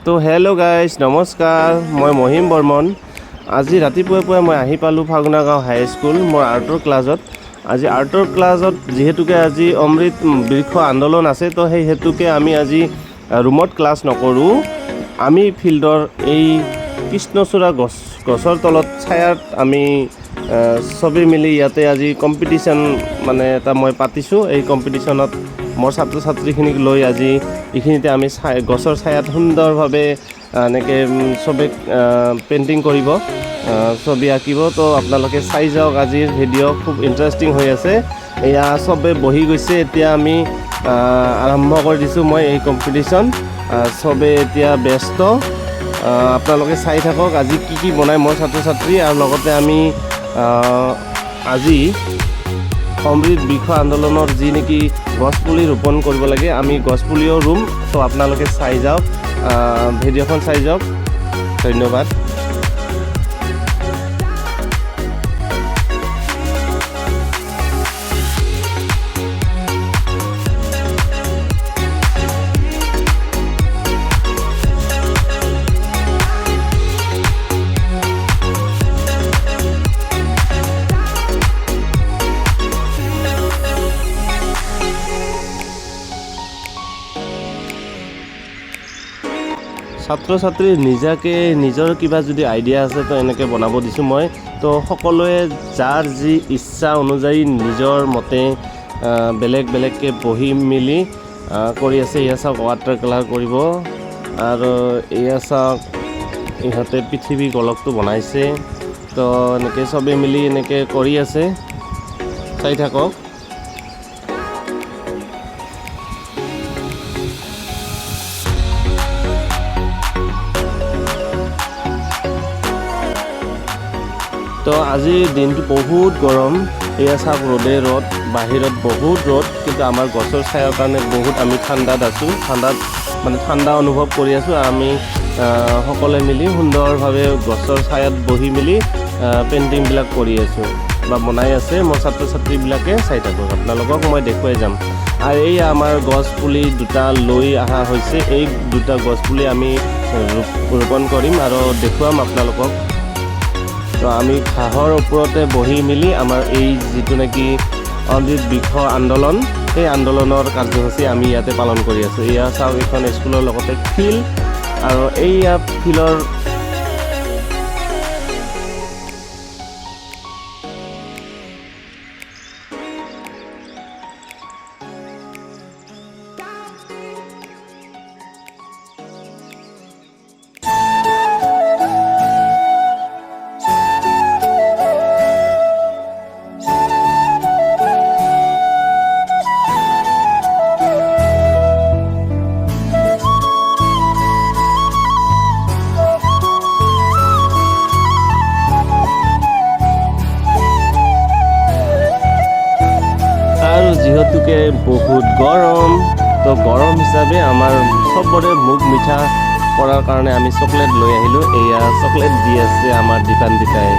তো hello' guys নমস্কাৰ মই মহিম বৰ্মন আজি ৰাতিপুৱাই মই আহি পালোঁ ফাগুনা গাঁও হাই স্কুল মোৰ আৰ্টৰ ক্লাছত আজি আৰ্টৰ ক্লাছত যিহেতুকে আজি অমৃত বৃক্ষ আন্দোলন আছে তো সেই হেতুকে আমি আজি ৰুমত ক্লাছ নকৰোঁ আমি ফিল্ডৰ এই কৃষ্ণচূড়া গছৰ তলত ছায়াত আমি চবেই মিলি ইয়াতে আজি কম্পিটিশ্যন মানে এটা মই পাতিছোঁ এই কম্পিটিশ্যনত মোৰ ছাত্ৰ ছাত্ৰীখিনিক লৈ আজি এইখিনিতে আমি গছৰ ছায়াত সুন্দৰভাৱে এনেকৈ চবে পেইণ্টিং কৰিব ছবি আঁকিব তো আপোনালোকে চাই যাওক আজিৰ ভিডিঅ' খুব ইণ্টাৰেষ্টিং হৈ আছে এয়া চবে বহি গৈছে এতিয়া আমি আৰম্ভ কৰি দিছোঁ মই এই কম্পিটিশ্যন চবে এতিয়া ব্যস্ত আপোনালোকে চাই থাকক আজি কি বনাই মোৰ ছাত্ৰ ছাত্ৰী আৰু লগতে আমি আজি অমৃত বৃক্ষ আন্দোলনৰ যি নেকি গছপুলি ৰোপণ কৰিব লাগে আমি গছপুলিও ৰুম তো আপোনালোকে চাই যাওক ভিডিঅ'খন চাই যাওক ধন্যবাদ ছাত্ৰ ছাত্ৰীৰ নিজাকে নিজৰ কিবা যদি আইডিয়া আছে তো এনেকৈ বনাব দিছোঁ মই তো সকলোৱে যাৰ যি ইচ্ছা অনুযায়ী নিজৰ মতে বেলেগকৈ বহি মেলি কৰি আছে এয়া চাওক ৱাটাৰ কালাৰ কৰিব আৰু এয়া চাওক ইহঁতে পৃথিৱী গোলকটো বনাইছে তো এনেকৈ চবেই মিলি এনেকৈ কৰি আছে চাই থাকক তো আজিৰ দিনটো বহুত গৰম এয়া চাওক ৰ'দে ৰ'দ বাহিৰত বহুত ৰ'দ কিন্তু আমাৰ গছৰ ছায়াৰ কাৰণে বহুত আমি ঠাণ্ডাত আছোঁ ঠাণ্ডা অনুভৱ কৰি আছোঁ আমি সকলোৱে মিলি সুন্দৰভাৱে গছৰ ছায়াত বহি মেলি পেইণ্টিংবিলাক কৰি আছোঁ বা বনাই আছে মোৰ ছাত্ৰ ছাত্ৰীবিলাকে চাই থাকক আপোনালোকক মই দেখুৱাই যাম আৰু এই আমাৰ গছ পুলি দুটা লৈ অহা হৈছে এই দুটা গছ পুলি আমি ৰোপণ কৰিম আৰু দেখুৱাম আপোনালোকক তো আমি ঘাঁহৰ ওপৰতে বহি মেলি আমাৰ এই যিটো নেকি অমৃত বৃক্ষ আন্দোলন সেই আন্দোলনৰ কাৰ্যসূচী আমি ইয়াতে পালন কৰি আছোঁ এয়া চাওক এইখন স্কুলৰ লগতে ফিল্ড আৰু এইয়া ফিল্ডৰ যিহেতুকে বহুত গৰম তো গৰম হিচাপে আমাৰ চবৰে মুখ মিঠা কৰাৰ কাৰণে আমি চকলেট লৈ আহিলোঁ এয়া চকলেট দি আছে আমাৰ দীপান্বিতাই